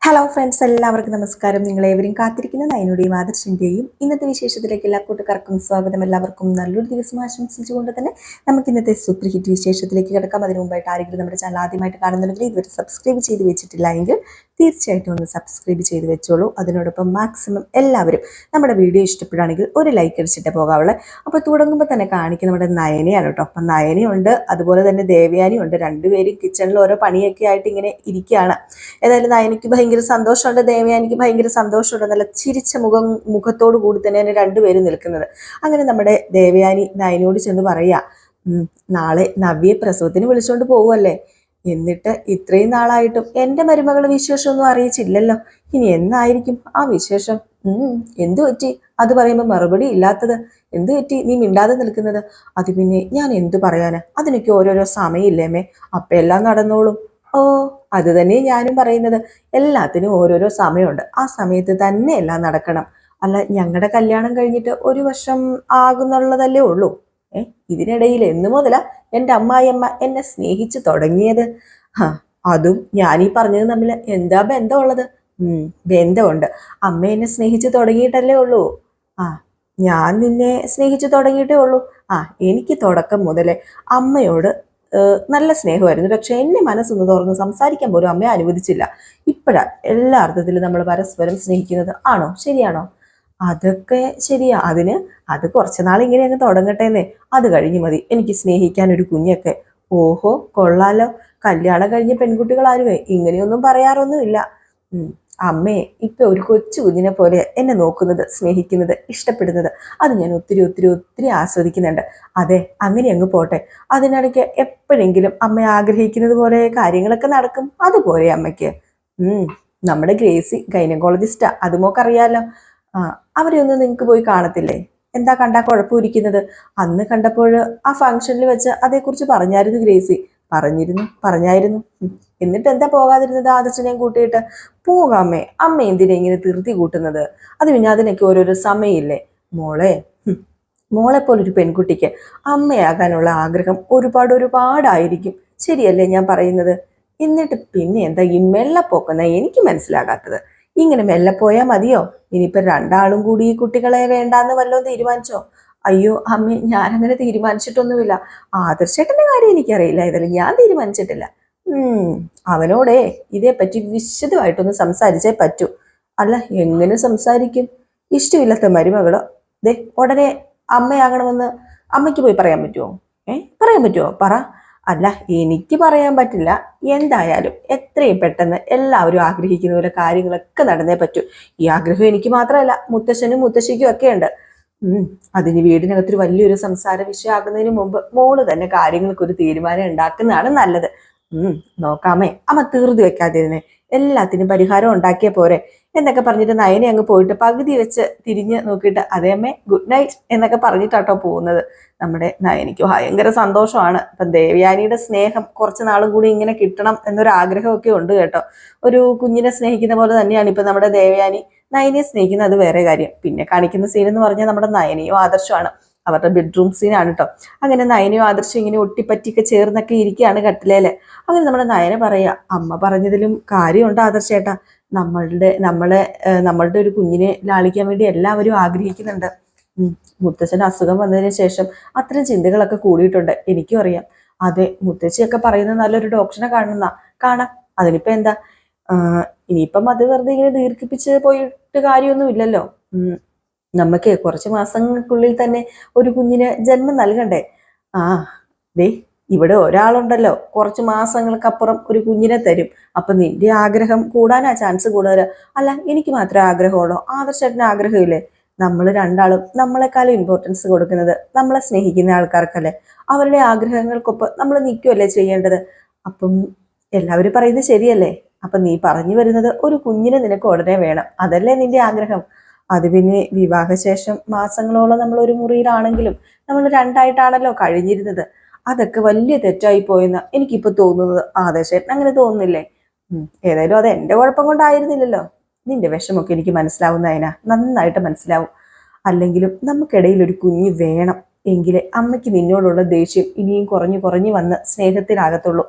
Hello friends, എല്ലാവർക്കും നമസ്കാരം. നിങ്ങളേവരും കാത്തിരിക്കുന്ന നയനുടെയും ആദർശിൻ്റെയും ഇന്നത്തെ വിശേഷത്തിലേക്ക് എല്ലാ കൂട്ടുകാർക്കും സ്വാഗതം. എല്ലാവർക്കും നല്ലൊരു ദിവസം ആശംസിച്ചുകൊണ്ട് തന്നെ നമുക്ക് ഇന്നത്തെ സൂപ്പർ ഹിറ്റ് വിശേഷത്തിലേക്ക് കിടക്കാം. അതിനു മുമ്പായിട്ട് ആരെങ്കിലും നമ്മുടെ ചാനൽ ആദ്യമായിട്ട് കാണുന്നുണ്ടെങ്കിൽ ഇതുവരെ സബ്സ്ക്രൈബ് ചെയ്ത് വെച്ചിട്ടില്ല എങ്കിൽ തീർച്ചയായിട്ടും ഒന്ന് സബ്സ്ക്രൈബ് ചെയ്ത് വെച്ചോളൂ. അതിനോടൊപ്പം മാക്സിമം എല്ലാവരും നമ്മുടെ വീഡിയോ ഇഷ്ടപ്പെടുകയാണെങ്കിൽ ഒരു ലൈക്ക് അടിച്ചിട്ട് പോകാവുള്ളൂ. അപ്പോൾ തുടങ്ങുമ്പോൾ തന്നെ കാണിക്കുന്ന നമ്മുടെ നയനയാണ് കേട്ടോ. അപ്പം നയനയുണ്ട്, അതുപോലെ തന്നെ ദേവയാനിയും ഉണ്ട്. രണ്ടുപേരും കിച്ചണിൽ ഓരോ പണിയൊക്കെ ആയിട്ട് ഇങ്ങനെ ഇരിക്കുകയാണ്. ഏതായാലും നയനയ്ക്ക് ഭയങ്കര സന്തോഷമുണ്ട്, ദേവയാനിക്ക് ഭയങ്കര സന്തോഷമുണ്ട്. നല്ല ചിരിച്ച മുഖത്തോടു കൂടി തന്നെയാണ് രണ്ടുപേരും നിൽക്കുന്നത്. അങ്ങനെ നമ്മുടെ ദേവയാനി നയനോട് ചെന്ന് പറയാ, നാളെ നവ്യെ പ്രസവത്തിന് വിളിച്ചോണ്ട് പോവുമല്ലേ, എന്നിട്ട് ഇത്രയും നാളായിട്ടും എൻ്റെ മരുമകൾ വിശേഷമൊന്നും അറിയിച്ചില്ലല്ലോ, ഇനി എന്നായിരിക്കും ആ വിശേഷം? എന്തു പറ്റി? അത് പറയുമ്പോൾ മറുപടി ഇല്ലാത്തത് എന്തു പറ്റി? നീ മിണ്ടാതെ നിൽക്കുന്നത്? അത് പിന്നെ ഞാൻ എന്തു പറയാനാ, അതിനൊക്കെ ഓരോരോ സമയമില്ലേമേ, അപ്പം എല്ലാം നടന്നോളും. ഓ, അത് തന്നെ ഞാനും പറയുന്നത്, എല്ലാത്തിനും ഓരോരോ സമയമുണ്ട്, ആ സമയത്ത് തന്നെ എല്ലാം നടക്കണം. അല്ല, ഞങ്ങളുടെ കല്യാണം കഴിഞ്ഞിട്ട് 1 വർഷം ആകുന്നുള്ളതല്ലേ ഉള്ളൂ. ഇതിനിടയിൽ എന്നു മുതലാ എൻ്റെ അമ്മായിയമ്മ എന്നെ സ്നേഹിച്ചു തുടങ്ങിയത്? അതും ഞാനീ പറഞ്ഞത് തമ്മിൽ എന്താ ബന്ധമുള്ളത്? ബന്ധമുണ്ട്. അമ്മ എന്നെ സ്നേഹിച്ചു തുടങ്ങിയിട്ടല്ലേ ഉള്ളൂ. ഞാൻ നിന്നെ സ്നേഹിച്ചു തുടങ്ങിയിട്ടേ ഉള്ളൂ. എനിക്ക് തുടക്കം മുതലേ അമ്മയോട് നല്ല സ്നേഹമായിരുന്നു. പക്ഷെ എന്നെ മനസ്സൊന്ന് തുറന്ന് സംസാരിക്കാൻ പോലും അമ്മയെ അനുവദിച്ചില്ല. ഇപ്പോഴാ എല്ലാ അർത്ഥത്തിലും നമ്മൾ പരസ്പരം സ്നേഹിക്കുന്നത്. ആണോ? ശരിയാണോ? അതൊക്കെ ശരിയാ. അത് കുറച്ചുനാൾ ഇങ്ങനെ അങ്ങ് തുടങ്ങട്ടെന്നേ, അത് കഴിഞ്ഞ് മതി എനിക്ക് സ്നേഹിക്കാൻ ഒരു കുഞ്ഞൊക്കെ. ഓഹോ, കൊള്ളാലോ. കല്യാണം കഴിഞ്ഞ പെൺകുട്ടികൾ ആരുവേ ഇങ്ങനെയൊന്നും പറയാറൊന്നുമില്ല. അമ്മയെ ഇപ്പൊ ഒരു കൊച്ചു കുഞ്ഞിനെ പോലെ എന്നെ നോക്കുന്നത്, സ്നേഹിക്കുന്നത്, ഇഷ്ടപ്പെടുന്നത്, അത് ഞാൻ ഒത്തിരി ഒത്തിരി ഒത്തിരി ആസ്വദിക്കുന്നുണ്ട്. അതെ, അങ്ങനെ അങ്ങ് പോട്ടെ. അതിനിടയ്ക്ക് എപ്പോഴെങ്കിലും അമ്മ ആഗ്രഹിക്കുന്നത് പോലെ കാര്യങ്ങളൊക്കെ നടക്കും. അതുപോലെ അമ്മയ്ക്ക്. നമ്മുടെ ഗ്രേസി ഗൈനക്കോളജിസ്റ്റാ, അത് മോക്കറിയാലോ. അവരെ ഒന്നും നിങ്ങൾക്ക് പോയി കാണത്തില്ലേ? എന്താ കണ്ടാ കുഴപ്പമിരിക്കുന്നത്? അന്ന് കണ്ടപ്പോൾ ആ ഫംഗ്ഷനിൽ വെച്ച് അതേക്കുറിച്ച് പറഞ്ഞായിരുന്നു ഗ്രേസി. പറഞ്ഞായിരുന്നു. എന്നിട്ട് എന്താ പോകാതിരുന്നത്? ആദർശനെയും കൂട്ടിയിട്ട് പോകാമേ. അമ്മ എന്തിനാ ഇങ്ങനെ ധൃതി കൂട്ടുന്നത്? അത് പിന്നെ അതിനൊക്കെ ഓരോരോ സമയമില്ലേ മോളെ പോലൊരു പെൺകുട്ടിക്ക് അമ്മയാകാനുള്ള ആഗ്രഹം ഒരുപാടായിരിക്കും. ശരിയല്ലേ ഞാൻ പറയുന്നത്? എന്നിട്ട് പിന്നെ എന്താ ഈ മെല്ലെപ്പോക്കുന്ന എനിക്ക് മനസ്സിലാകാത്തത്? ഇങ്ങനെ മെല്ലെ പോയാൽ മതിയോ? ഇനിയിപ്പൊ രണ്ടാളും കൂടി ഈ കുട്ടികളെ വേണ്ടാന്ന് വല്ലതും തീരുമാനിച്ചോ? അയ്യോ അമ്മേ, ഞാനങ്ങനെ തീരുമാനിച്ചിട്ടൊന്നുമില്ല. ആദർശേട്ടന്റെ കാര്യം എനിക്കറിയില്ല, ഏതായാലും ഞാൻ തീരുമാനിച്ചിട്ടില്ല. അവനോടേ ഇതേപ്പറ്റി വിശദമായിട്ടൊന്ന് സംസാരിച്ചേ പറ്റൂ. അല്ല, എങ്ങനെ സംസാരിക്കും? ഇഷ്ടമില്ലാത്ത മരുമകളോ ഉടനെ അമ്മയാകണമെന്ന് അമ്മയ്ക്ക് പോയി പറയാൻ പറ്റുമോ? പറയാൻ പറ്റുമോ? പറ. അല്ല, എനിക്ക് പറയാൻ പറ്റില്ല. എന്തായാലും എത്രയും പെട്ടെന്ന് എല്ലാവരും ആഗ്രഹിക്കുന്ന പോലെ കാര്യങ്ങളൊക്കെ നടന്നേ പറ്റൂ. ഈ ആഗ്രഹം എനിക്ക് മാത്രമല്ല, മുത്തശ്ശനും മുത്തശ്ശിക്കും ഒക്കെ ഉണ്ട്. അതിന് വീടിനകത്തൊരു വലിയൊരു സംസാര വിഷയമാകുന്നതിന് മുമ്പ് മോള് തന്നെ കാര്യങ്ങൾക്കൊരു തീരുമാനം ഉണ്ടാക്കുന്നതാണ് നല്ലത്. നോക്കാമേ, അമ്മ തീർതി വെക്കാതിരുന്നേ, എല്ലാത്തിനും പരിഹാരം ഉണ്ടാക്കിയ പോരെ എന്നൊക്കെ പറഞ്ഞിട്ട് നയനെ അങ്ങ് പോയിട്ട് പകുതി വെച്ച് തിരിഞ്ഞ് നോക്കിയിട്ട് അതേ അമ്മേ, ഗുഡ് നൈറ്റ് എന്നൊക്കെ പറഞ്ഞിട്ടാട്ടോ പോകുന്നത്. നമ്മുടെ നയനിക്ക് ഭയങ്കര സന്തോഷമാണ്. ഇപ്പം ദേവയാനിയുടെ സ്നേഹം കുറച്ച് നാളും കൂടി ഇങ്ങനെ കിട്ടണം എന്നൊരു ആഗ്രഹമൊക്കെ ഉണ്ട് കേട്ടോ. ഒരു കുഞ്ഞിനെ സ്നേഹിക്കുന്ന പോലെ തന്നെയാണ് ഇപ്പൊ നമ്മുടെ ദേവയാനി നയനെ സ്നേഹിക്കുന്നത്. അത് വേറെ കാര്യം. പിന്നെ കാണിക്കുന്ന സീൻ എന്ന് പറഞ്ഞാൽ നമ്മുടെ നയനയും ആദർശമാണ്. അവരുടെ ബെഡ്റൂം സീനാണ് കേട്ടോ. അങ്ങനെ നയനയും ആദർശം ഇങ്ങനെ ഒട്ടിപ്പറ്റിയൊക്കെ ചേർന്നൊക്കെ ഇരിക്കുകയാണ് കട്ടിലേല്. അങ്ങനെ നമ്മുടെ നയന പറയാ, അമ്മ പറഞ്ഞതിലും കാര്യമുണ്ട് ആദർശേട്ടാ. നമ്മളുടെ ഒരു കുഞ്ഞിനെ ലാളിക്കാൻ വേണ്ടി എല്ലാവരും ആഗ്രഹിക്കുന്നുണ്ട്. മുത്തച്ഛന് അസുഖം വന്നതിന് ശേഷം അത്തരം ചിന്തകളൊക്കെ കൂടിയിട്ടുണ്ട്, എനിക്കും അറിയാം. അതെ, മുത്തച്ഛിയൊക്കെ പറയുന്നത് നല്ലൊരു ഡോക്ടറിനെ കാണാം. അതിനിപ്പോ എന്താ? ഇനിയിപ്പം അത് വെറുതെ ഇങ്ങനെ ദീർഘിപ്പിച്ച് പോയിട്ട് കാര്യമൊന്നും ഇല്ലല്ലോ. നമുക്ക് കുറച്ച് മാസങ്ങൾക്കുള്ളിൽ തന്നെ ഒരു കുഞ്ഞിന് ജന്മം നൽകണ്ടേ? ദേ ഇവിടെ ഒരാളുണ്ടല്ലോ, കുറച്ച് മാസങ്ങൾക്കപ്പുറം ഒരു കുഞ്ഞിനെ തരും. അപ്പൊ നിന്റെ ആഗ്രഹം കൂടാനാ ചാൻസ് കൂടുതൽ. അല്ല, എനിക്ക് മാത്രമേ ആഗ്രഹമുള്ളൂ? ആദർശേട്ടന് ആഗ്രഹമില്ലേ? നമ്മൾ രണ്ടാളും നമ്മളെക്കാളും ഇമ്പോർട്ടൻസ് കൊടുക്കുന്നത് നമ്മളെ സ്നേഹിക്കുന്ന ആൾക്കാർക്കല്ലേ. അവരുടെ ആഗ്രഹങ്ങൾക്കൊപ്പം നമ്മൾ നിൽക്കുകയല്ലേ ചെയ്യേണ്ടത്. അപ്പം എല്ലാവരും പറയുന്നത് ശരിയല്ലേ? അപ്പൊ നീ പറഞ്ഞു വരുന്നത് ഒരു കുഞ്ഞിനെ നിനക്ക് ഉടനെ വേണം, അതല്ലേ നിന്റെ ആഗ്രഹം? അത് പിന്നെ വിവാഹശേഷം മാസങ്ങളോളം നമ്മൾ ഒരു മുറിയിലാണെങ്കിലും നമ്മൾ രണ്ടായിട്ടാണല്ലോ കഴിഞ്ഞിരുന്നത്. അതൊക്കെ വലിയ തെറ്റായി പോയെന്ന് എനിക്കിപ്പോ തോന്നുന്നത്. ആദർശേട്ടൻ അങ്ങനെ തോന്നുന്നില്ലേ? ഏതായാലും അത് എന്റെ കുഴപ്പം കൊണ്ടായിരുന്നില്ലല്ലോ. നിന്റെ വിഷമൊക്കെ എനിക്ക് മനസ്സിലാവുന്നതിനാ, നന്നായിട്ട് മനസ്സിലാവും. അല്ലെങ്കിലും നമുക്കിടയിൽ ഒരു കുഞ്ഞ് വേണം, എങ്കിലേ അമ്മയ്ക്ക് നിന്നോടുള്ള ദേഷ്യം ഇനിയും കുറഞ്ഞു വന്ന് സ്നേഹത്തിലാകത്തുള്ളൂ.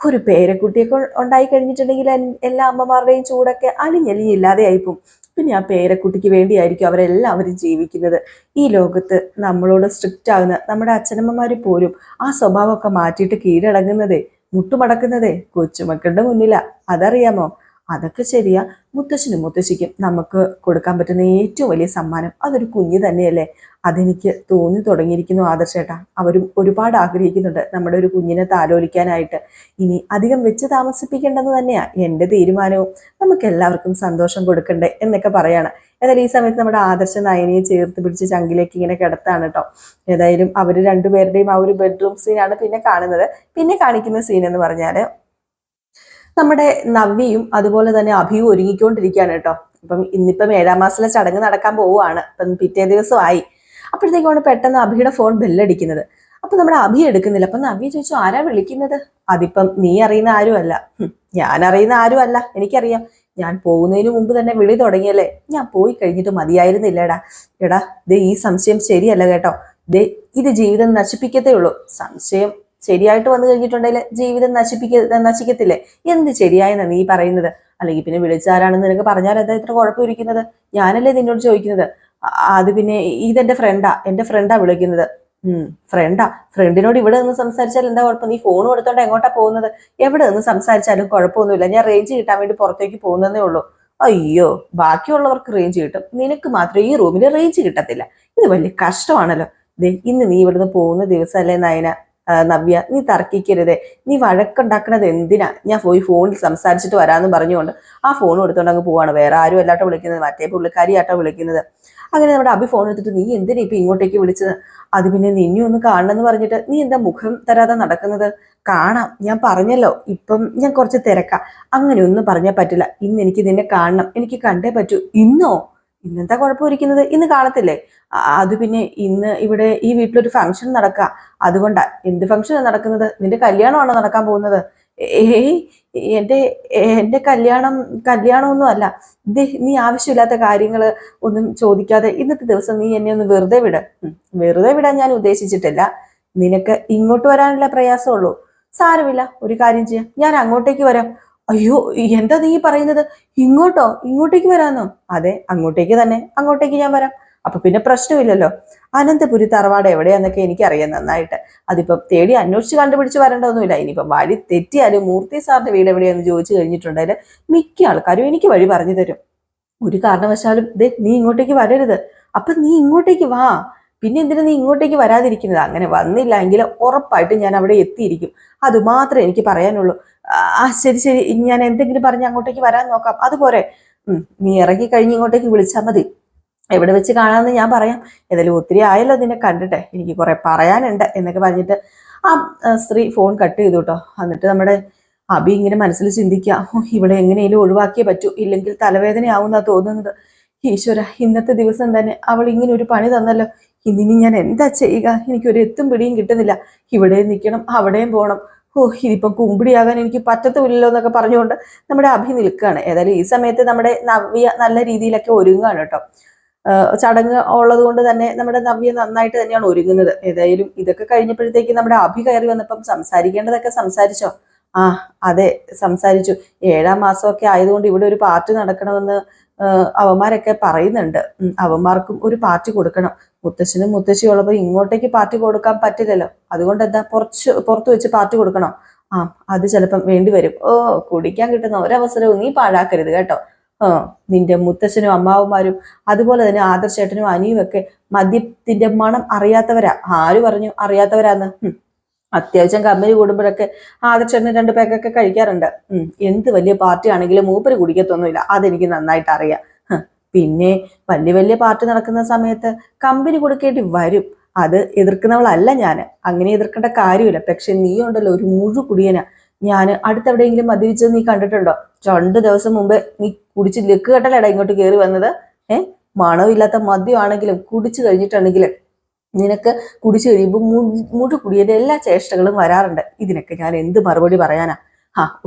ഒരു പേരക്കുട്ടിയൊക്കെ ഉണ്ടായി കഴിഞ്ഞിട്ടുണ്ടെങ്കിൽ എല്ലാ അമ്മമാരുടെയും ചൂടൊക്കെ അലിഞ്ഞലിഞ്ഞില്ലാതെ ആയിപ്പോവും. പിന്നെ ആ പേരക്കുട്ടിക്ക് വേണ്ടിയായിരിക്കും അവരെല്ലാവരും ജീവിക്കുന്നത്. ഈ ലോകത്ത് നമ്മളോട് സ്ട്രിക്റ്റ് ആകുന്ന നമ്മുടെ അച്ഛനമ്മമാര് പോലും ആ സ്വഭാവമൊക്കെ മാറ്റിയിട്ട് കീഴടങ്ങുന്നതേ, മുട്ടുമടക്കുന്നതേ കൊച്ചുമക്കളുടെ മുന്നിലാ. അതറിയാമോ? അതൊക്കെ ശരിയാ. മുത്തശ്ശനും മുത്തശ്ശിക്കും നമുക്ക് കൊടുക്കാൻ പറ്റുന്ന ഏറ്റവും വലിയ സമ്മാനം അതൊരു കുഞ്ഞ് തന്നെയല്ലേ. അതെനിക്ക് തോന്നി തുടങ്ങിയിരിക്കുന്നു ആദർശേട്ടാ. അവരും ഒരുപാട് ആഗ്രഹിക്കുന്നുണ്ട് നമ്മുടെ ഒരു കുഞ്ഞിനെ താലോലിക്കാനായിട്ട്. ഇനി അധികം വെച്ച് താമസിപ്പിക്കേണ്ടെന്ന് തന്നെയാ എൻ്റെ തീരുമാനവും. നമുക്ക് എല്ലാവർക്കും സന്തോഷം കൊടുക്കണ്ടേ എന്നൊക്കെ പറയാണ്. ഏതായാലും ഈ സമയത്ത് നമ്മുടെ ആദർശ നയനിയെ ചേർത്ത് പിടിച്ച് ചങ്കിലേക്ക് ഇങ്ങനെ കിടത്താണ് കേട്ടോ. ഏതായാലും അവർ രണ്ടുപേരുടെയും ആ ഒരു ബെഡ്റൂം സീനാണ് പിന്നെ കാണുന്നത്. പിന്നെ കാണിക്കുന്ന സീൻ എന്ന് പറഞ്ഞാല് നമ്മുടെ നവ്യയും അതുപോലെ തന്നെ അഭിയും ഒരുങ്ങിക്കൊണ്ടിരിക്കുകയാണ് കേട്ടോ. ഇന്നിപ്പം 7-ാം മാസത്തിലെ ചടങ്ങ് നടക്കാൻ പോവുകയാണ്. ഇപ്പം പിറ്റേ ദിവസമായി. അപ്പോഴത്തേക്കാണ് പെട്ടെന്ന് അഭിയുടെ ഫോൺ ബെല്ലടിക്കുന്നത്. അപ്പൊ നമ്മുടെ അഭി എടുക്കുന്നില്ല. അപ്പൊ നവ്യ ചോദിച്ചു, ആരാ വിളിക്കുന്നത്? അതിപ്പം നീ അറിയുന്ന ആരുമല്ല. ഞാൻ അറിയുന്ന ആരുമല്ല, എനിക്കറിയാം. ഞാൻ പോകുന്നതിന് മുമ്പ് തന്നെ വിളി തുടങ്ങിയല്ലേ. ഞാൻ പോയി കഴിഞ്ഞിട്ട് മതിയായിരുന്നില്ലേടാ. എടാ, ദേ ഈ സംശയം ശരിയല്ല കേട്ടോ. ദേ ഇത് ജീവിതം നശിപ്പിക്കത്തേ ഉള്ളൂ. സംശയം ശരിയായിട്ട് വന്നു കഴിഞ്ഞിട്ടുണ്ടെങ്കിൽ ജീവിതം നശിക്കത്തില്ലേ? എന്ത് ശരിയായെന്നാ നീ പറയുന്നത്? അല്ലെങ്കിൽ പിന്നെ വിളിച്ചാരാണെന്ന് നിനക്ക് പറഞ്ഞാൽ എന്താ ഇത്ര കുഴപ്പമിരിക്കുന്നത്? ഞാനല്ലേ നിന്നോട് ചോദിക്കുന്നത്. അത് പിന്നെ ഇതെന്റെ ഫ്രണ്ടാ, എന്റെ ഫ്രണ്ടാ വിളിക്കുന്നത്. ഫ്രണ്ടാ? ഫ്രണ്ടിനോട് ഇവിടെ നിന്ന് സംസാരിച്ചാൽ എന്താ കുഴപ്പം? നീ ഫോൺ കൊടുത്തോണ്ട് എങ്ങോട്ടാ പോകുന്നത്? എവിടെ നിന്ന് സംസാരിച്ചാലും കുഴപ്പമൊന്നുമില്ല. ഞാൻ റേഞ്ച് കിട്ടാൻ വേണ്ടി പുറത്തേക്ക് പോകുന്നതേ ഉള്ളൂ. അയ്യോ, ബാക്കിയുള്ളവർക്ക് റേഞ്ച് കിട്ടും, നിനക്ക് മാത്രമേ ഈ റൂമിൽ റേഞ്ച് കിട്ടത്തില്ല. ഇത് വലിയ കഷ്ടമാണല്ലോ. ഇന്ന് നീ ഇവിടുന്ന് പോകുന്ന ദിവസമല്ലേ നയന? നവ്യ, നീ തർക്കിക്കരുതേ. നീ വഴക്കുണ്ടാക്കണത് എന്തിനാ? ഞാൻ പോയി ഫോണിൽ സംസാരിച്ചിട്ട് വരാമെന്ന് പറഞ്ഞുകൊണ്ട് ആ ഫോൺ എടുത്തോണ്ട് അങ്ങ് പോവാണ്. വേറെ ആരും അല്ലാട്ടോ വിളിക്കുന്നത്, മറ്റേ പുള്ളിക്കാരിയാട്ടോ വിളിക്കുന്നത്. അങ്ങനെ നമ്മുടെ അഭി ഫോൺ എടുത്തിട്ട്, നീ എന്തിനാ ഇപ്പൊ ഇങ്ങോട്ടേക്ക് വിളിച്ചത്? അത് പിന്നെ നിന്നെ ഒന്ന് കാണണമെന്ന് പറഞ്ഞിട്ട് നീ എന്താ മുഖം തരാതെ നടക്കുന്നത്? കാണാം, ഞാൻ പറഞ്ഞല്ലോ, ഇപ്പം ഞാൻ കുറച്ച് തിരക്കാം. അങ്ങനെ ഒന്നും പറഞ്ഞാൽ പറ്റില്ല. ഇന്ന് എനിക്ക് നിന്നെ കാണണം, എനിക്ക് കണ്ടേ പറ്റൂ. ഇന്നോ? ഇന്നെന്താ കുഴപ്പമിരിക്കുന്നത്? ഇന്ന് കാണത്തില്ലേ? അത് പിന്നെ ഇന്ന് ഇവിടെ ഈ വീട്ടിലൊരു ഫംഗ്ഷൻ നടക്കുക, അതുകൊണ്ടാ. എന്ത് ഫംഗ്ഷനാണ് നടക്കുന്നത്? നിന്റെ കല്യാണമാണോ നടക്കാൻ പോകുന്നത്? ഏയ്, എന്റെ എന്റെ കല്യാണമൊന്നും അല്ല. നീ ആവശ്യമില്ലാത്ത കാര്യങ്ങൾ ഒന്നും ചോദിക്കാതെ ഇന്നത്തെ ദിവസം നീ എന്നെ ഒന്ന് വെറുതെ വിട്. വെറുതെ വിടാൻ ഞാൻ ഉദ്ദേശിച്ചിട്ടില്ല. നിനക്ക് ഇങ്ങോട്ട് വരാനുള്ള പ്രയാസമുള്ളൂ. സാരമില്ല, ഒരു കാര്യം ചെയ്യാം, ഞാൻ അങ്ങോട്ടേക്ക് വരാം. അയ്യോ, എന്താ നീ പറയുന്നത്? ഇങ്ങോട്ടോ? ഇങ്ങോട്ടേക്ക് വരാന്നോ? അതെ, അങ്ങോട്ടേക്ക് തന്നെ. അങ്ങോട്ടേക്ക് ഞാൻ വരാം. അപ്പൊ പിന്നെ പ്രശ്നമില്ലല്ലോ. അനന്തപുരി തറവാട് എവിടെയാന്നൊക്കെ എനിക്കറിയാം നന്നായിട്ട്. അതിപ്പം തേടി അന്വേഷിച്ച് കണ്ടുപിടിച്ച് വരേണ്ടതൊന്നുമില്ല. ഇനിയിപ്പം വഴി തെറ്റിയാലും മൂർത്തി സാറിന്റെ വീട് എവിടെയാന്ന് ചോദിച്ചു കഴിഞ്ഞിട്ടുണ്ടെങ്കിൽ മിക്ക ആൾക്കാരും എനിക്ക് വഴി പറഞ്ഞു തരും. ഒരു കാരണവശാലും നീ ഇങ്ങോട്ടേക്ക് വരരുത്. അപ്പൊ നീ ഇങ്ങോട്ടേക്ക് വാ. പിന്നെ എന്തിനാ നീ ഇങ്ങോട്ടേക്ക് വരാതിരിക്കുന്നത്? അങ്ങനെ വന്നില്ല എങ്കിൽ ഉറപ്പായിട്ടും ഞാൻ അവിടെ എത്തിയിരിക്കും. അത് മാത്രമേ എനിക്ക് പറയാനുള്ളൂ. ശരി ശരി, ഞാൻ എന്തെങ്കിലും പറഞ്ഞ് അങ്ങോട്ടേക്ക് വരാൻ നോക്കാം. അതുപോലെ നീ ഇറങ്ങി കഴിഞ്ഞ് ഇങ്ങോട്ടേക്ക് വിളിച്ചാൽ മതി. എവിടെ വെച്ച് കാണാമെന്ന് ഞാൻ പറയാം. ഏതായാലും ഒത്തിരി ആയല്ലോ നിന്നെ കണ്ടിട്ടെ, എനിക്ക് കുറെ പറയാനുണ്ട് എന്നൊക്കെ പറഞ്ഞിട്ട് ആ സ്ത്രീ ഫോൺ കട്ട് ചെയ്തു കേട്ടോ. എന്നിട്ട് നമ്മുടെ അബി ഇങ്ങനെ മനസ്സിൽ ചിന്തിക്കുക, ഇവിടെ എങ്ങനെയും ഒഴിവാക്കിയേ പറ്റൂ, ഇല്ലെങ്കിൽ തലവേദനയാവുന്നാ തോന്നുന്നത്. ഈശ്വര, ഇന്നത്തെ ദിവസം തന്നെ അവൾ ഇങ്ങനെ ഒരു പണി തന്നല്ലോ. ഇന്നിനി ഞാൻ എന്താ ചെയ്യുക? എനിക്കൊരു എത്തും പിടിയും കിട്ടുന്നില്ല. ഇവിടെയും നിൽക്കണം, അവിടെയും പോകണം. ഇതിപ്പം കുമ്പിടിയാകാൻ എനിക്ക് പറ്റത്തുമില്ലല്ലോ എന്നൊക്കെ പറഞ്ഞുകൊണ്ട് നമ്മുടെ അഭി നിൽക്കുകയാണ്. ഏതായാലും ഈ സമയത്ത് നമ്മുടെ നവ്യ നല്ല രീതിയിലൊക്കെ ഒരുങ്ങുകയാണ് കേട്ടോ. ചടങ്ങ് ഉള്ളത് കൊണ്ട് തന്നെ നമ്മുടെ നവ്യ നന്നായിട്ട് തന്നെയാണ് ഒരുങ്ങുന്നത്. ഏതായാലും ഇതൊക്കെ കഴിഞ്ഞപ്പോഴത്തേക്ക് നമ്മുടെ അഭി കയറി വന്നപ്പം സംസാരിക്കേണ്ടതൊക്കെ സംസാരിച്ചോ? അതെ, സംസാരിച്ചു. 7-ാം മാസമൊക്കെ ആയതുകൊണ്ട് ഇവിടെ ഒരു പാർട്ടി നടക്കണമെന്ന് അവന്മാരൊക്കെ പറയുന്നുണ്ട്. അവന്മാർക്കും ഒരു പാർട്ടി കൊടുക്കണം. മുത്തശ്ശനും മുത്തശ്ശിയും ഉള്ളപ്പോൾ ഇങ്ങോട്ടേക്ക് പാർട്ടി കൊടുക്കാൻ പറ്റില്ലല്ലോ. അതുകൊണ്ട് എന്താ പുറത്ത് വെച്ച് പാർട്ടി കൊടുക്കണോ? അത് ചിലപ്പം വേണ്ടി വരും. കുടിക്കാൻ കിട്ടുന്ന ഒരവസരവും നീ പാഴാക്കരുത് കേട്ടോ. നിന്റെ മുത്തശ്ശനും അമ്മാവന്മാരും അതുപോലെ തന്നെ ആദർശേട്ടനും അനിയും ഒക്കെ മദ്യത്തിന്റെ മണം അറിയാത്തവരാ. ആര് പറഞ്ഞു അറിയാത്തവരാന്ന്? അത്യാവശ്യം കമ്പനി കൂടുമ്പോഴൊക്കെ ആദർശേട്ടന് 2 പേക്കൊക്കെ കഴിക്കാറുണ്ട്. എന്ത് വലിയ പാർട്ടി ആണെങ്കിലും മൂപ്പര് കുടിക്കത്തൊന്നുമില്ല, അതെനിക്ക് നന്നായിട്ട് അറിയാം. പിന്നെ വലിയ വലിയ പാർട്ടി നടക്കുന്ന സമയത്ത് കമ്പനി കൊടുക്കേണ്ടി വരും. അത് എതിർക്കുന്നവളല്ല ഞാൻ, അങ്ങനെ എതിർക്കേണ്ട കാര്യമില്ല. പക്ഷെ നീ ഉണ്ടല്ലോ ഒരു മുഴു കുടിയനാ. ഞാൻ അടുത്തെവിടെയെങ്കിലും മദ്യപിച്ചത് നീ കണ്ടിട്ടുണ്ടോ? 2 ദിവസം മുമ്പ് നീ കുടിച്ച് ലെക്ക് കെട്ടലടാ ഇങ്ങോട്ട് കയറി വന്നത്. മണമില്ലാത്ത മദ്യമാണെങ്കിലും കുടിച്ചു കഴിഞ്ഞിട്ടുണ്ടെങ്കിൽ നിനക്ക് കുടിച്ചു കഴിയുമ്പോൾ മുഴു കുടിയന്റെ എല്ലാ ചേഷ്ടകളും വരാറുണ്ട്. ഇതിനൊക്കെ ഞാൻ എന്ത് മറുപടി പറയാനാ?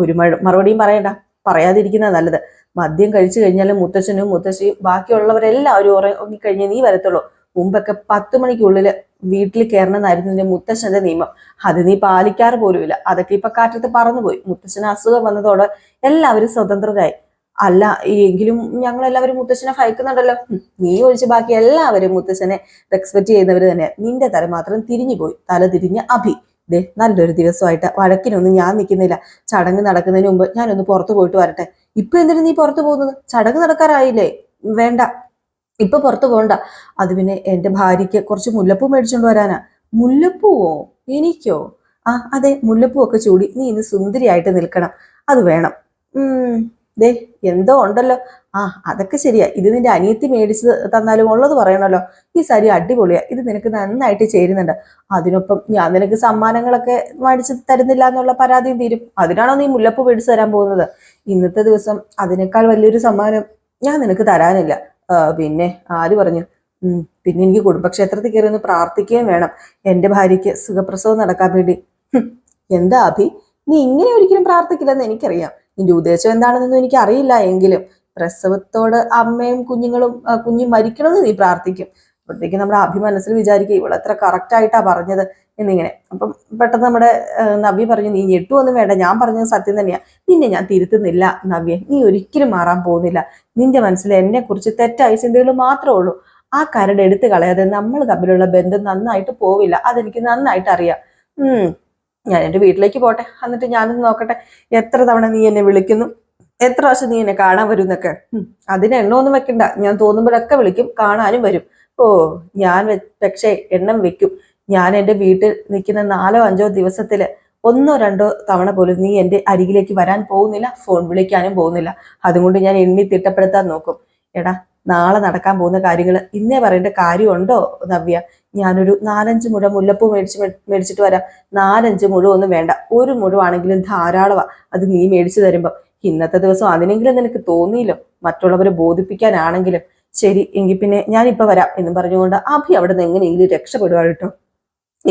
ഒരു മറുപടിയും പറയണ്ട, പറയാതിരിക്കുന്നത് നല്ലത്. മദ്യം കഴിച്ചു കഴിഞ്ഞാലും മുത്തശ്ശനും മുത്തശ്ശിയും ബാക്കിയുള്ളവരെല്ലാവരും ഉറങ്ങിക്കഴിഞ്ഞേ നീ വരത്തുള്ളൂ. മുമ്പൊക്കെ 10 മണിക്കുള്ളിൽ വീട്ടിൽ കയറണമെന്നായിരുന്നു നിന്റെ മുത്തശ്ശന്റെ നിയമം. അത് നീ പാലിക്കാറ് പോലുമില്ല. അതൊക്കെ ഇപ്പൊ കാറ്റത്ത് പറന്നുപോയി. മുത്തശ്ശന് അസുഖം വന്നതോടെ എല്ലാവരും സ്വതന്ത്രരായി. അല്ല എങ്കിലും ഞങ്ങളെല്ലാവരും മുത്തശ്ശനെ ഭയക്കുന്നുണ്ടല്ലോ. നീ ഒഴിച്ച് ബാക്കി എല്ലാവരും മുത്തശ്ശനെ റെസ്പെക്ട് ചെയ്യുന്നവർ തന്നെയാണ്. നിന്റെ തല മാത്രം തിരിഞ്ഞു പോയി. തല തിരിഞ്ഞ അഭി. ദേ നല്ലൊരു ദിവസമായിട്ട് വഴക്കിനൊന്നും ഞാൻ നിൽക്കുന്നില്ല. ചടങ്ങ് നടക്കുന്നതിന് മുമ്പ് ഞാനൊന്ന് പുറത്തു പോയിട്ട് വരട്ടെ. ഇപ്പൊ എന്തിനു നീ പുറത്തു പോകുന്നത്? ചടങ്ങ് നടക്കാറായില്ലേ? വേണ്ട, ഇപ്പൊ പുറത്തു പോകണ്ട. അത് പിന്നെ എന്റെ ഭാര്യയ്ക്ക് കുറച്ച് മുല്ലപ്പൂ മേടിച്ചോണ്ട് വരാനാ. മുല്ലപ്പൂവോ? എനിക്കോ? അതെ, മുല്ലപ്പൂ ഒക്കെ ചൂടി നീ ഇന്ന് സുന്ദരിയായിട്ട് നിൽക്കണം. അത് വേണം. ദേ എന്തോ ഉണ്ടല്ലോ. അതൊക്കെ ശരിയാ. ഇത് നിന്റെ അനിയത്തി മേടിച്ച് തന്നാലും ഉള്ളത് പറയണല്ലോ. ഈ സാരി അടിപൊളിയാ. ഇത് നിനക്ക് നന്നായിട്ട് ചേരുന്നുണ്ട്. അതിനൊപ്പം ഞാൻ നിനക്ക് സമ്മാനങ്ങളൊക്കെ മേടിച്ച് തരുന്നില്ല എന്നുള്ള പരാതിയും തീരും. അതിനാണോ നീ മുല്ലപ്പൂ മേടിച്ച് തരാൻ പോകുന്നത്? ഇന്നത്തെ ദിവസം അതിനേക്കാൾ വലിയൊരു സമ്മാനം ഞാൻ നിനക്ക് തരാനില്ല. പിന്നെ ആര് പറഞ്ഞു? പിന്നെ എനിക്ക് കുടുംബക്ഷേത്രത്തിൽ കയറി ഒന്ന് പ്രാർത്ഥിക്കുകയും വേണം, എന്റെ ഭാര്യയ്ക്ക് സുഖപ്രസവം നടക്കാൻ വേണ്ടി. എന്താ അഭി, നീ ഇങ്ങനെ ഒരിക്കലും പ്രാർത്ഥിക്കില്ലെന്ന് എനിക്കറിയാം. നിന്റെ ഉദ്ദേശം എന്താണെന്നൊന്നും എനിക്ക് അറിയില്ല. എങ്കിലും പ്രസവത്തോട് അമ്മയും കുഞ്ഞും മരിക്കണമെന്ന് നീ പ്രാർത്ഥിക്കും. അപ്പോഴത്തേക്ക് നമ്മുടെ അഭി മനസ്സിൽ വിചാരിക്കുക ഇവൾ എത്ര കറക്റ്റ് ആയിട്ടാ പറഞ്ഞത് എന്നിങ്ങനെ. അപ്പം പെട്ടെന്ന് നമ്മുടെ നവ്യ പറഞ്ഞു, നീ ഞെട്ടുവൊന്നും വേണ്ട, ഞാൻ പറഞ്ഞത് സത്യം തന്നെയാ. നിന്നെ ഞാൻ തിരുത്തുന്നില്ല നവ്യ. നീ ഒരിക്കലും മാറാൻ പോകുന്നില്ല. നിന്റെ മനസ്സിൽ എന്നെ കുറിച്ച് തെറ്റായ ചിന്തകൾ മാത്രമേ ഉള്ളൂ. ആ കരട് എടുത്തു കളയാതെ നമ്മൾ തമ്മിലുള്ള ബന്ധം നന്നായിട്ട് പോവില്ല. അതെനിക്ക് നന്നായിട്ട് അറിയാം. ഞാൻ എൻ്റെ വീട്ടിലേക്ക് പോട്ടെ, എന്നിട്ട് ഞാനൊന്ന് നോക്കട്ടെ എത്ര തവണ നീ എന്നെ വിളിക്കുന്നു, എത്ര പ്രാവശ്യം നീ എന്നെ കാണാൻ വരും എന്നൊക്കെ. അതിന് എണ്ണമൊന്നും വെക്കണ്ട. ഞാൻ തോന്നുമ്പോഴൊക്കെ വിളിക്കും, കാണാനും വരും. ഞാൻ പക്ഷേ എണ്ണം വെക്കും. ഞാൻ എൻ്റെ വീട്ടിൽ നിൽക്കുന്ന 4-5 ദിവസത്തില് 1-2 തവണ പോലും നീ എൻ്റെ അരികിലേക്ക് വരാൻ പോകുന്നില്ല, ഫോൺ വിളിക്കാനും പോകുന്നില്ല. അതുകൊണ്ട് ഞാൻ എണ്ണി തിട്ടപ്പെടുത്താൻ നോക്കും. എടാ, നാളെ നടക്കാൻ പോകുന്ന കാര്യങ്ങൾ ഇന്നേ പറയേണ്ട കാര്യമുണ്ടോ നവ്യ? ഞാനൊരു 4-5 മുഴ മുല്ലപ്പൂ മേടിച്ചിട്ട് വരാം. 4-5 മുഴമൊന്നും വേണ്ട, 1 മുഴമാണെങ്കിലും ധാരാളമാ. അത് നീ മേടിച്ചു തരുമ്പോ ഇന്നത്തെ ദിവസം അതിനെങ്കിലും നിനക്ക് തോന്നിയില്ലോ, മറ്റുള്ളവരെ ബോധിപ്പിക്കാനാണെങ്കിലും. ശരി, എങ്കിൽ പിന്നെ ഞാനിപ്പോ വരാം എന്നും പറഞ്ഞുകൊണ്ട് അഭി അവിടെ നിന്ന് എങ്ങനെയെങ്കിലും രക്ഷപ്പെടുക കേട്ടോ.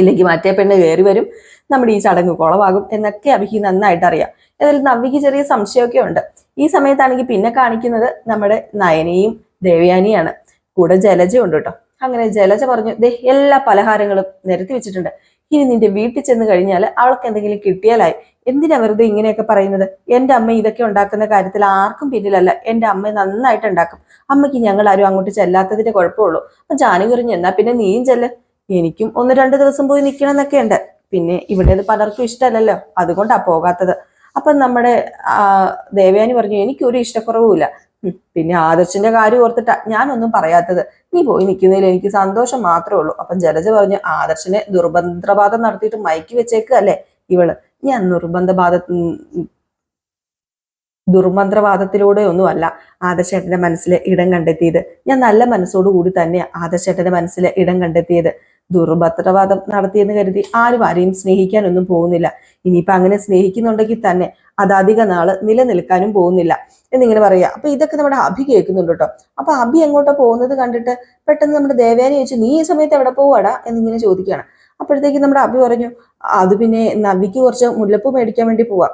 ഇല്ലെങ്കിൽ മറ്റേ പെണ്ണ് കയറി വരും, നമ്മുടെ ഈ ചടങ്ങ് കുളവാകും എന്നൊക്കെ അഭിക്ക് നന്നായിട്ട് അറിയാം. ഏതായാലും നവ്യക്ക് ചെറിയ സംശയമൊക്കെ ഉണ്ട്. ഈ സമയത്താണെങ്കിൽ പിന്നെ കാണിക്കുന്നത് നമ്മുടെ നയനയും ദേവയാനിയാണ്. കൂടെ ജലജയുണ്ട് കേട്ടോ. അങ്ങനെ ജലജ പറഞ്ഞു, ദേ എല്ലാ പലഹാരങ്ങളും നിരത്തി വെച്ചിട്ടുണ്ട്. ഇനി നിന്റെ വീട്ടിൽ ചെന്ന് കഴിഞ്ഞാൽ അവൾക്ക് എന്തെങ്കിലും കിട്ടിയാലായി. എന്തിനാ വെറുതെ ഇങ്ങനെയൊക്കെ പറയുന്നത്? എന്റെ അമ്മ ഇതൊക്കെ ഉണ്ടാക്കുന്ന കാര്യത്തിൽ ആർക്കും പിന്നിലല്ല. എന്റെ അമ്മ നന്നായിട്ട് ഉണ്ടാക്കും. അമ്മയ്ക്ക് ഞങ്ങൾ ആരും അങ്ങോട്ട് ചെല്ലാത്തതിന്റെ കുഴപ്പമുള്ളൂ. അപ്പൊ ജാനകി പറഞ്ഞു, എന്നാ പിന്നെ നീയും ചെല്ല്. എനിക്കും 1-2 ദിവസം പോയി നിൽക്കണം എന്നൊക്കെ ഉണ്ട്. പിന്നെ ഇവിടെ പലർക്കും ഇഷ്ടമല്ലല്ലോ, അതുകൊണ്ടാ പോകാത്തത്. അപ്പൊ നമ്മുടെ ദേവയാനി പറഞ്ഞു, എനിക്കൊരു ഇഷ്ടക്കുറവുമില്ല. പിന്നെ ആദർശിന്റെ കാര്യം ഓർത്തിട്ടാ ഞാനൊന്നും പറയാത്തത്. നീ പോയി നിൽക്കുന്നതിൽ എനിക്ക് സന്തോഷം മാത്രമേ ഉള്ളൂ. അപ്പം ജലജ പറഞ്ഞു, ആദർശിനെ ദുർബന്ധബാധം നടത്തിയിട്ട് മയക്കി വെച്ചേക്കല്ലേ ഇവള്. ഞാൻ ദുർമന്ത്രവാദത്തിലൂടെ ഒന്നുമല്ല ആദർശേട്ടന്റെ മനസ്സിൽ ഇടം കണ്ടെത്തിയത്. ഞാൻ നല്ല മനസ്സോടുകൂടി തന്നെയാണ് ആദർശേട്ടന്റെ മനസ്സിൽ ഇടം കണ്ടെത്തിയത്. ദുർഭദ്രവാദം നടത്തിയെന്ന് കരുതി ആരെയും സ്നേഹിക്കാനൊന്നും പോകുന്നില്ല. ഇനിയിപ്പൊ അങ്ങനെ സ്നേഹിക്കുന്നുണ്ടെങ്കിൽ തന്നെ അത് അധിക നാള് നിലനിൽക്കാനും പോകുന്നില്ല എന്നിങ്ങനെ പറയാ. അപ്പൊ ഇതൊക്കെ നമ്മുടെ അഭി കേൾക്കുന്നുണ്ട് കേട്ടോ. അപ്പൊ അഭി എങ്ങോട്ടോ പോകുന്നത് കണ്ടിട്ട് പെട്ടെന്ന് നമ്മുടെ ദേവേനെ ചോദിച്ചു, നീ ഈ സമയത്ത് എവിടെ പോവാടാ എന്നിങ്ങനെ ചോദിക്കുകയാണ്. അപ്പോഴത്തേക്ക് നമ്മുടെ അഭി പറഞ്ഞു, അത് പിന്നെ നവ്യക്ക് കുറച്ച് മുല്ലപ്പൂ മേടിക്കാൻ വേണ്ടി പോവാ.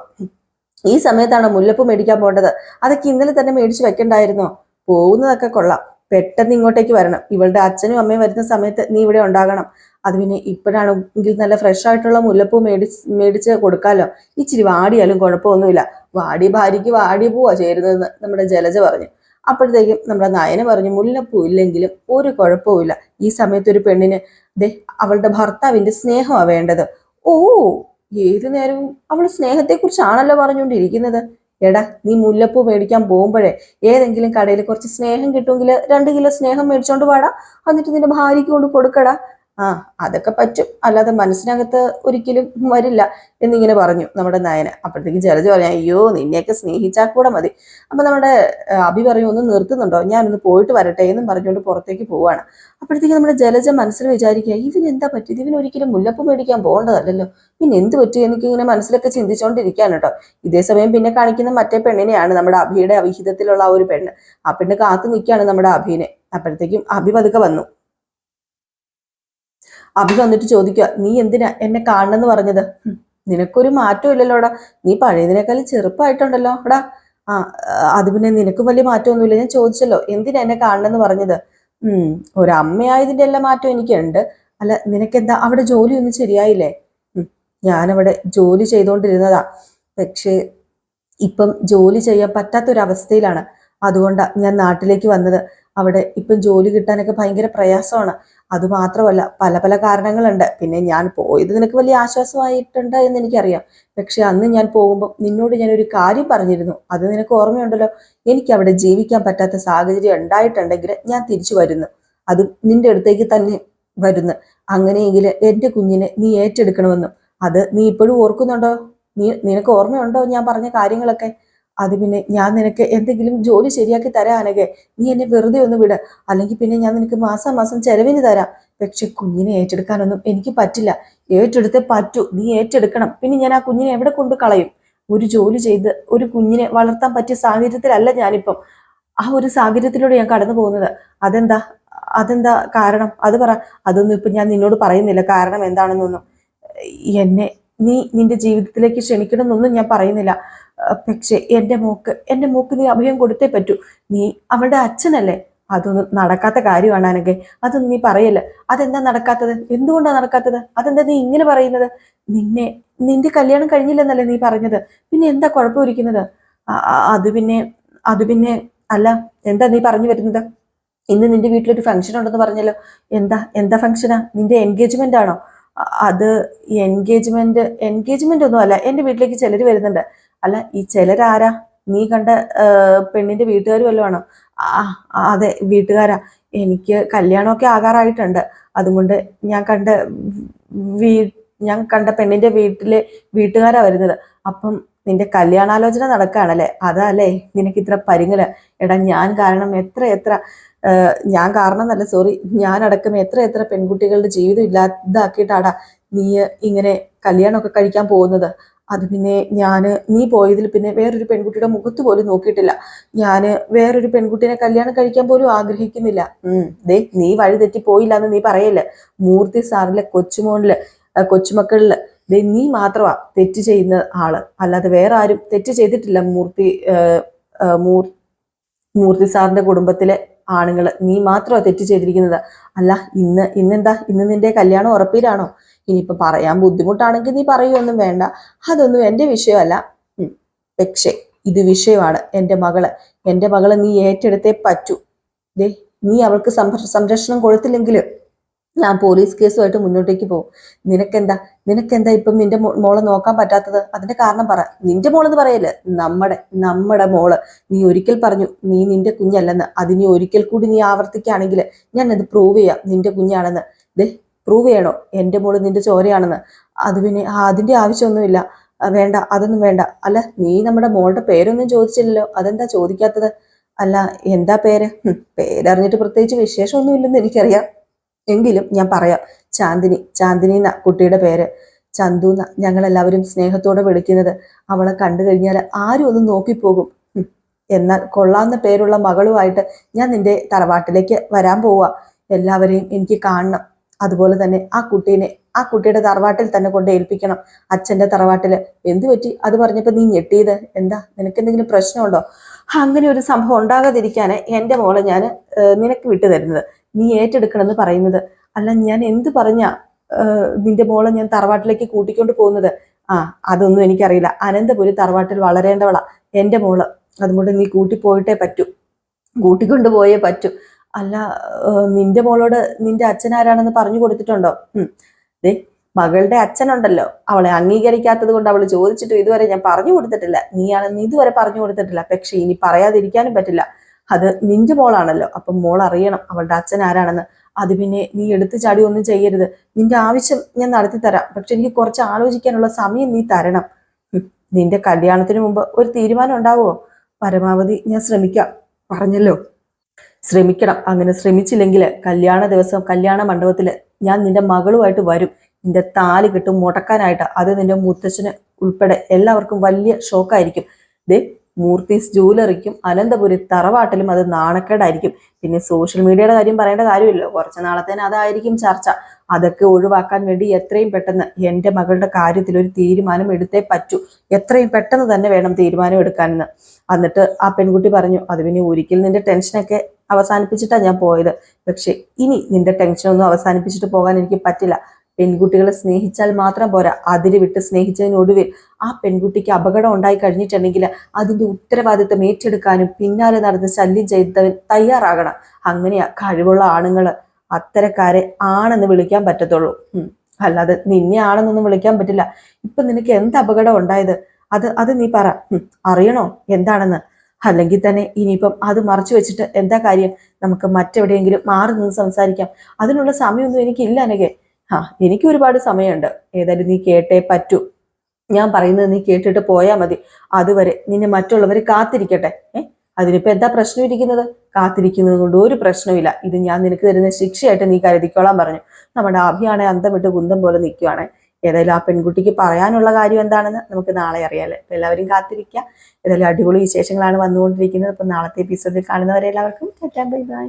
ഈ സമയത്താണ് മുല്ലപ്പൂ മേടിക്കാൻ പോകേണ്ടത്? അതൊക്കെ ഇന്നലെ തന്നെ മേടിച്ചു വെക്കണ്ടായിരുന്നോ? പോകുന്നതൊക്കെ കൊള്ളാം, പെട്ടെന്ന് ഇങ്ങോട്ടേക്ക് വരണം. ഇവളുടെ അച്ഛനും അമ്മയും വരുന്ന സമയത്ത് നീ ഇവിടെ ഉണ്ടാകണം. അത് പിന്നെ ഇപ്പോഴാണെങ്കിൽ നല്ല ഫ്രഷ് ആയിട്ടുള്ള മുല്ലപ്പൂ മേടിച്ച് കൊടുക്കാമല്ലോ. ഇച്ചിരി വാടിയാലും കുഴപ്പമൊന്നുമില്ല. വാടിയ ഭാര്യയ്ക്ക് വാടിയ പൂവാ ചേരുന്നതെന്ന് നമ്മുടെ ജലജ പറഞ്ഞു. അപ്പോഴത്തേക്കും നമ്മുടെ നയന പറഞ്ഞു, മുല്ലപ്പൂ ഇല്ലെങ്കിലും ഒരു കുഴപ്പവുമില്ല. ഈ സമയത്ത് ഒരു പെണ്ണിന് അവളുടെ ഭർത്താവിന്റെ സ്നേഹമാണ് വേണ്ടത്. ഓ, ഏതു നേരവും അവൾ സ്നേഹത്തെക്കുറിച്ചാണല്ലോ പറഞ്ഞുകൊണ്ടിരിക്കുന്നത്. എടാ, നീ മുല്ലപ്പൂ മേടിക്കാൻ പോകുമ്പോഴേ ഏതെങ്കിലും കടയിൽ കുറച്ച് സ്നേഹം കിട്ടുമെങ്കിൽ 2 കിലോ സ്നേഹം മേടിച്ചോണ്ട് പാടാ, എന്നിട്ട് നിന്റെ ഭാര്യയ്ക്ക് കൊണ്ട് കൊടുക്കടാ. അതൊക്കെ പറ്റും, അല്ലാതെ മനസ്സിനകത്ത് ഒരിക്കലും വരില്ല എന്നിങ്ങനെ പറഞ്ഞു നമ്മുടെ നയന. അപ്പോഴത്തേക്ക് ജലജ പറഞ്ഞു, അയ്യോ നിന്നെയൊക്കെ സ്നേഹിച്ചാൽ കൂടെ മതി. അപ്പൊ നമ്മുടെ അഭി പറയും, ഒന്ന് നിർത്തുന്നുണ്ടോ, ഞാനൊന്ന് പോയിട്ട് വരട്ടെ എന്നും പറഞ്ഞുകൊണ്ട് പുറത്തേക്ക് പോവാണ്. അപ്പോഴത്തേക്ക് നമ്മുടെ ജലജ മനസ്സിൽ വിചാരിക്കുക, ഇവനെന്താ പറ്റിയത്? ഇവന് ഒരിക്കലും മുല്ലപ്പൂ മേടിക്കാൻ പോകേണ്ടതല്ലോ, പിന്നെ എന്ത് പറ്റി? എനിക്കിങ്ങനെ മനസ്സിലൊക്കെ ചിന്തിച്ചുകൊണ്ടിരിക്കുകയാണ് കേട്ടോ. ഇതേ സമയം പിന്നെ കാണിക്കുന്ന മറ്റേ പെണ്ണിനെയാണ്, നമ്മുടെ അഭിയുടെ അവിഹിതത്തിലുള്ള ആ ഒരു പെണ്ണ്. ആ പെണ്ണ് കാത്തു നിൽക്കുകയാണ് നമ്മുടെ അഭിനെ. അപ്പോഴത്തേക്കും അഭി പതുക്കെ വന്നു. അഭി വന്നിട്ട് ചോദിക്കുക, നീ എന്തിനാ എന്നെ കാണണമെന്ന് പറഞ്ഞത്? നിനക്കൊരു മാറ്റം ഇല്ലല്ലോടാ, നീ പഴയതിനേക്കാളും ചെറുപ്പമായിട്ടുണ്ടല്ലോ എടാ. അത് പിന്നെ നിനക്ക് വലിയ മാറ്റമൊന്നുമില്ല. ഞാൻ ചോദിച്ചല്ലോ എന്തിനാ എന്നെ കാണണമെന്ന് പറഞ്ഞത്? ഒരമ്മയായതിന്റെ എല്ലാ മാറ്റം എനിക്കുണ്ട്. അല്ല നിനക്കെന്താ അവിടെ ജോലിയൊന്നും ശരിയായില്ലേ? ഞാനവിടെ ജോലി ചെയ്തുകൊണ്ടിരുന്നതാ, പക്ഷേ ഇപ്പം ജോലി ചെയ്യാൻ പറ്റാത്തൊരവസ്ഥയിലാണ്. അതുകൊണ്ടാണ് ഞാൻ നാട്ടിലേക്ക് വന്നത്. അവിടെ ഇപ്പം ജോലി കിട്ടാനൊക്കെ ഭയങ്കര പ്രയാസമാണ്. അതുമാത്രമല്ല പല പല കാരണങ്ങളുണ്ട്. പിന്നെ ഞാൻ പോയത് നിനക്ക് വലിയ ആശ്വാസമായിട്ടുണ്ട് എന്ന് എനിക്കറിയാം. പക്ഷെ അന്ന് ഞാൻ പോകുമ്പോൾ നിന്നോട് ഞാനൊരു കാര്യം പറഞ്ഞിരുന്നു, അത് നിനക്ക് ഓർമ്മയുണ്ടല്ലോ. എനിക്ക് അവിടെ ജീവിക്കാൻ പറ്റാത്ത സാഹചര്യം ഉണ്ടായിട്ടുണ്ടെങ്കിൽ ഞാൻ തിരിച്ചു വരുന്നു, അതും നിന്റെ അടുത്തേക്ക് തന്നെ വരുന്നു. അങ്ങനെയെങ്കിൽ എൻ്റെ കുഞ്ഞിനെ നീ ഏറ്റെടുക്കണമെന്നും അത് നീ ഇപ്പോഴും ഓർക്കുന്നുണ്ടോ? നിനക്ക് ഓർമ്മയുണ്ടോ ഞാൻ പറഞ്ഞ കാര്യങ്ങളൊക്കെ? അത് പിന്നെ ഞാൻ നിനക്ക് എന്തെങ്കിലും ജോലി ശരിയാക്കി തരാനൊക്കെ നീ എന്നെ വെറുതെ ഒന്ന് വിട്, അല്ലെങ്കിൽ പിന്നെ ഞാൻ നിനക്ക് മാസം മാസം ചെലവിന് തരാം. പക്ഷെ കുഞ്ഞിനെ ഏറ്റെടുക്കാനൊന്നും എനിക്ക് പറ്റില്ല. ഏറ്റെടുത്തേ പറ്റൂ, നീ ഏറ്റെടുക്കണം. പിന്നെ ഞാൻ ആ കുഞ്ഞിനെ എവിടെ കൊണ്ട് കളയും? ഒരു ജോലി ചെയ്ത് ഒരു കുഞ്ഞിനെ വളർത്താൻ പറ്റിയ സാഹചര്യത്തിലല്ല ഞാനിപ്പം. ആ ഒരു സാഹചര്യത്തിലൂടെ ഞാൻ കടന്നു പോകുന്നത്. അതെന്താ അതെന്താ കാരണം അത് പറ. അതൊന്നും ഇപ്പൊ ഞാൻ നിന്നോട് പറയുന്നില്ല, കാരണം എന്താണെന്നൊന്നും. എന്നെ നീ നിന്റെ ജീവിതത്തിലേക്ക് ക്ഷണിക്കണമെന്നൊന്നും ഞാൻ പറയുന്നില്ല. പക്ഷെ എൻ്റെ മോക്ക് നീ അഭയം കൊടുത്തേ പറ്റൂ. നീ അവളുടെ അച്ഛനല്ലേ. അതൊന്നും നടക്കാത്ത കാര്യമാണ് അനഘേ. അതൊന്നും നീ പറയല്ല. അതെന്താ നടക്കാത്തത്? എന്തുകൊണ്ടാണ് നടക്കാത്തത്? അതെന്താ നീ ഇങ്ങനെ പറയുന്നത്? നിന്റെ കല്യാണം കഴിഞ്ഞില്ലെന്നല്ലേ നീ പറഞ്ഞത്? പിന്നെ എന്താ കുഴപ്പമിരിക്കുന്നത്? അത് പിന്നെ അല്ല, എന്താ നീ പറഞ്ഞു വരുന്നത്? ഇന്ന് നിന്റെ വീട്ടിലൊരു ഫംഗ്ഷൻ ഉണ്ടെന്ന് പറഞ്ഞല്ലോ. എന്താ ഫംഗ്ഷനാ? നിന്റെ എൻഗേജ്മെന്റ് ആണോ? അത് എൻഗേജ്മെന്റ് ഒന്നും അല്ല. എൻ്റെ വീട്ടിലേക്ക് ചിലർ വരുന്നുണ്ട്. അല്ല, ഈ ചിലരാരാ? നീ കണ്ട പെണ്ണിന്റെ വീട്ടുകാർ വല്ലതും ആണോ? ആ അതെ, വീട്ടുകാരാ. എനിക്ക് കല്യാണമൊക്കെ ആകാറായിട്ടുണ്ട്. അതുകൊണ്ട് ഞാൻ കണ്ട വീ ഞാൻ കണ്ട പെണ്ണിന്റെ വീട്ടുകാരാ വരുന്നത്. അപ്പം നിന്റെ കല്യാണാലോചന നടക്കുകയാണല്ലേ? അതല്ലേ നിനക്ക് ഇത്ര പരിങ്ങല്? എടാ, ഞാൻ കാരണം എത്ര എത്ര ഞാൻ കാരണം എന്നല്ല, സോറി, ഞാനടക്കം എത്ര എത്ര പെൺകുട്ടികളുടെ ജീവിതം ഇല്ലാതാക്കിയിട്ടാടാ നീ ഇങ്ങനെ കല്യാണമൊക്കെ കഴിക്കാൻ പോകുന്നത്. അത് പിന്നെ നീ പോയതിൽ പിന്നെ വേറൊരു പെൺകുട്ടിയുടെ മുഖത്ത് പോലും നോക്കിയിട്ടില്ല. വേറൊരു പെൺകുട്ടിനെ കല്യാണം കഴിക്കാൻ പോലും ആഗ്രഹിക്കുന്നില്ല. നീ വഴി തെറ്റി പോയില്ല എന്ന് നീ പറയല്ലേ? മൂർത്തി സാറിലെ കൊച്ചുമക്കളില് നീ മാത്രമാ തെറ്റ് ചെയ്യുന്ന ആള്, അല്ലാതെ വേറെ ആരും തെറ്റ് ചെയ്തിട്ടില്ല. മൂർത്തി സാറിന്റെ കുടുംബത്തിലെ ആണുങ്ങള് നീ മാത്രമാണ് തെറ്റ് ചെയ്തിരിക്കുന്നത്. അല്ല, ഇന്ന് നിന്റെ കല്യാണം ഉറപ്പിലാണോ? ഇനിയിപ്പൊ പറയാൻ ബുദ്ധിമുട്ടാണെങ്കിൽ നീ പറയുകയൊന്നും വേണ്ട. അതൊന്നും എൻ്റെ വിഷയമല്ല. പക്ഷേ ഇത് വിഷയമാണ്. എൻ്റെ മകളെ നീ ഏറ്റെടുത്തേ പറ്റൂ. നീ അവൾക്ക് സംരക്ഷണം കൊടുത്തില്ലെങ്കിൽ ഞാൻ പോലീസ് കേസുമായിട്ട് മുന്നോട്ടേക്ക് പോകും. നിനക്കെന്താ ഇപ്പം നിന്റെ മോളെ നോക്കാൻ പറ്റാത്തത്? അതിന്റെ കാരണം പറ. നിന്റെ മോളെന്ന് പറയല്ലേ, നമ്മുടെ മോള്. നീ ഒരിക്കൽ പറഞ്ഞു നീ നിന്റെ കുഞ്ഞല്ലെന്ന്. അതിനി ഒരിക്കൽ കൂടി നീ ആവർത്തിക്കുകയാണെങ്കിൽ ഞാൻ അത് പ്രൂവ് ചെയ്യാം നിന്റെ കുഞ്ഞാണെന്ന്. പ്രൂവ് ചെയ്യണോ എൻ്റെ മോള് നിന്റെ ചോരയാണെന്ന്? അത് പിന്നെ അതിന്റെ ആവശ്യമൊന്നുമില്ല. വേണ്ട, അതൊന്നും വേണ്ട. അല്ല, നീ നമ്മുടെ മോളുടെ പേരൊന്നും ചോദിച്ചില്ലല്ലോ, അതെന്താ ചോദിക്കാത്തത്? അല്ല, എന്താ പേരറിഞ്ഞിട്ട് പ്രത്യേകിച്ച് വിശേഷമൊന്നുമില്ലെന്ന് എനിക്കറിയാം. എങ്കിലും ഞാൻ പറയാം. ചാന്ദിനി എന്ന കുട്ടിയുടെ പേര്. ചന്തു എന്ന ഞങ്ങളെല്ലാവരും സ്നേഹത്തോടെ വിളിക്കുന്നത്. അവളെ കണ്ടു കഴിഞ്ഞാൽ ആരും ഒന്ന് നോക്കിപ്പോകും. എന്നാൽ കൊള്ളാവുന്ന പേരുള്ള മകളുമായിട്ട് ഞാൻ നിന്റെ തറവാട്ടിലേക്ക് വരാൻ പോവുക. എല്ലാവരെയും എനിക്ക് കാണണം. അതുപോലെ തന്നെ ആ കുട്ടിയുടെ തറവാട്ടിൽ തന്നെ കൊണ്ട് ഏൽപ്പിക്കണം. അച്ഛന്റെ തറവാട്ടില്. എന്തു പറ്റി അത് പറഞ്ഞപ്പോ നീ ഞെട്ടിയത്? എന്താ, നിനക്ക് എന്തെങ്കിലും പ്രശ്നമുണ്ടോ? അങ്ങനെ ഒരു സംഭവം ഉണ്ടാകാതിരിക്കാന് എൻ്റെ മോളെ ഞാൻ നിനക്ക് വിട്ടു തരുന്നത്, നീ ഏറ്റെടുക്കണമെന്ന് പറയുന്നത്. അല്ല, ഞാൻ എന്ത് പറഞ്ഞാ നിന്റെ മോളെ ഞാൻ തറവാട്ടിലേക്ക് കൂട്ടിക്കൊണ്ട് പോകുന്നത്? അതൊന്നും എനിക്കറിയില്ല. അനന്തപുരി തറവാട്ടിൽ വളരേണ്ടവളാ എൻ്റെ മോള്. അതുകൊണ്ട് നീ കൂട്ടിക്കൊണ്ടുപോയേ പറ്റൂ. അല്ല, നിന്റെ മോളോട് നിന്റെ അച്ഛൻ ആരാണെന്ന് പറഞ്ഞു കൊടുത്തിട്ടുണ്ടോ? മകളുടെ അച്ഛനുണ്ടല്ലോ, അവളെ അംഗീകരിക്കാത്തത് കൊണ്ട് അവൾ ചോദിച്ചിട്ടും ഇതുവരെ ഞാൻ പറഞ്ഞു കൊടുത്തിട്ടില്ല. നീയാണെന്ന് ഇതുവരെ പറഞ്ഞു കൊടുത്തിട്ടില്ല. പക്ഷെ ഇനി പറയാതിരിക്കാനും പറ്റില്ല. അത് നിന്റെ മോളാണല്ലോ, അപ്പം മോൾ അറിയണം അവളുടെ അച്ഛൻ ആരാണെന്ന്. അത് പിന്നെ നീ എടുത്തു ചാടി ഒന്നും ചെയ്യരുത്. നിന്റെ ആവശ്യം ഞാൻ നടത്തി തരാം, പക്ഷെ എനിക്ക് കുറച്ച് ആലോചിക്കാനുള്ള സമയം നീ തരണം. നിന്റെ കല്യാണത്തിന് മുമ്പ് ഒരു തീരുമാനം ഉണ്ടാവുമോ? പരമാവധി ഞാൻ ശ്രമിക്കാം, പറഞ്ഞല്ലോ. ശ്രമിക്കണം. അങ്ങനെ ശ്രമിച്ചില്ലെങ്കിൽ കല്യാണ ദിവസം കല്യാണ മണ്ഡപത്തിൽ ഞാൻ നിന്റെ മകളുമായിട്ട് വരും. നിന്റെ താലി കെട്ടും മുടക്കാനായിട്ട്. അത് നിന്റെ മുത്തച്ഛന് ഉൾപ്പെടെ എല്ലാവർക്കും വലിയ ഷോക്കായിരിക്കും. മൂർത്തീസ് ജ്വല്ലറിക്കും അനന്തപുരി തറവാട്ടിലും അത് നാണക്കേടായിരിക്കും. പിന്നെ സോഷ്യൽ മീഡിയയുടെ കാര്യം പറയേണ്ട കാര്യമില്ലല്ലോ, കുറച്ച് നാളത്തേന് അതായിരിക്കും ചർച്ച. അതൊക്കെ ഒഴിവാക്കാൻ വേണ്ടി എത്രയും പെട്ടെന്ന് എൻ്റെ മകളുടെ കാര്യത്തിൽ ഒരു തീരുമാനം എടുത്തേ പറ്റൂ. എത്രയും പെട്ടെന്ന് തന്നെ വേണം തീരുമാനം എടുക്കാനെന്ന്. എന്നിട്ട് ആ പെൺകുട്ടി പറഞ്ഞു, അത് പിന്നെ ഒരിക്കൽ നിന്റെ ടെൻഷനൊക്കെ അവസാനിപ്പിച്ചിട്ടാണ് ഞാൻ പോയത്. പക്ഷെ ഇനി നിന്റെ ടെൻഷനൊന്നും അവസാനിപ്പിച്ചിട്ട് പോകാൻ എനിക്ക് പറ്റില്ല. പെൺകുട്ടികളെ സ്നേഹിച്ചാൽ മാത്രം പോരാ, അതിര് വിട്ട് സ്നേഹിച്ചതിനൊടുവിൽ ആ പെൺകുട്ടിക്ക് അപകടം ഉണ്ടായി കഴിഞ്ഞിട്ടുണ്ടെങ്കിൽ അതിന്റെ ഉത്തരവാദിത്തം ഏറ്റെടുക്കാനും പിന്നാലെ നടന്ന് ശല്യം ചെയ്തവൻ തയ്യാറാകണം. അങ്ങനെയാ കഴിവുള്ള ആണുങ്ങള് അത്തരക്കാരെ ആണെന്ന് വിളിക്കാൻ പറ്റത്തുള്ളൂ. അല്ലാതെ നിന്നെ ആണെന്നൊന്നും വിളിക്കാൻ പറ്റില്ല. ഇപ്പൊ നിനക്ക് എന്ത് അപകടം ഉണ്ടായത്? അത് നീ പറ. അറിയണോ എന്താണെന്ന്? അല്ലെങ്കിൽ തന്നെ ഇനിയിപ്പം അത് മറച്ചു വെച്ചിട്ട് എന്താ കാര്യം? നമുക്ക് മറ്റെവിടെയെങ്കിലും മാറി നിന്ന് സംസാരിക്കാം. അതിനുള്ള സമയമൊന്നും എനിക്കില്ല അനഘേ. എനിക്ക് ഒരുപാട് സമയമുണ്ട്. ഏതായാലും നീ കേട്ടേ പറ്റൂ. ഞാൻ പറയുന്നത് നീ കേട്ടിട്ട് പോയാൽ മതി. അതുവരെ നിന്നെ മറ്റുള്ളവർ കാത്തിരിക്കട്ടെ. അതിനിപ്പോ എന്താ പ്രശ്നം ഇരിക്കുന്നത്? കാത്തിരിക്കുന്നത് കൊണ്ട് ഒരു പ്രശ്നമില്ല. ഇത് ഞാൻ നിനക്ക് തരുന്ന ശിക്ഷയായിട്ട് നീ കരുതിക്കോളാൻ പറഞ്ഞു. നമ്മുടെ അഭിയാണെ അന്തം വിട്ട് കുന്തം പോലെ നിൽക്കുവാണ്. ഏതായാലും ആ പെൺകുട്ടിക്ക് പറയാനുള്ള കാര്യം എന്താണെന്ന് നമുക്ക് നാളെ അറിയാലേ. അപ്പൊ എല്ലാവരും കാത്തിരിക്കുക. ഏതായാലും അടിപൊളി വിശേഷങ്ങളാണ് വന്നുകൊണ്ടിരിക്കുന്നത്. അപ്പൊ നാളത്തെ എപ്പിസോഡിൽ കാണുന്നവരെ എല്ലാവർക്കും ബൈ ബൈ.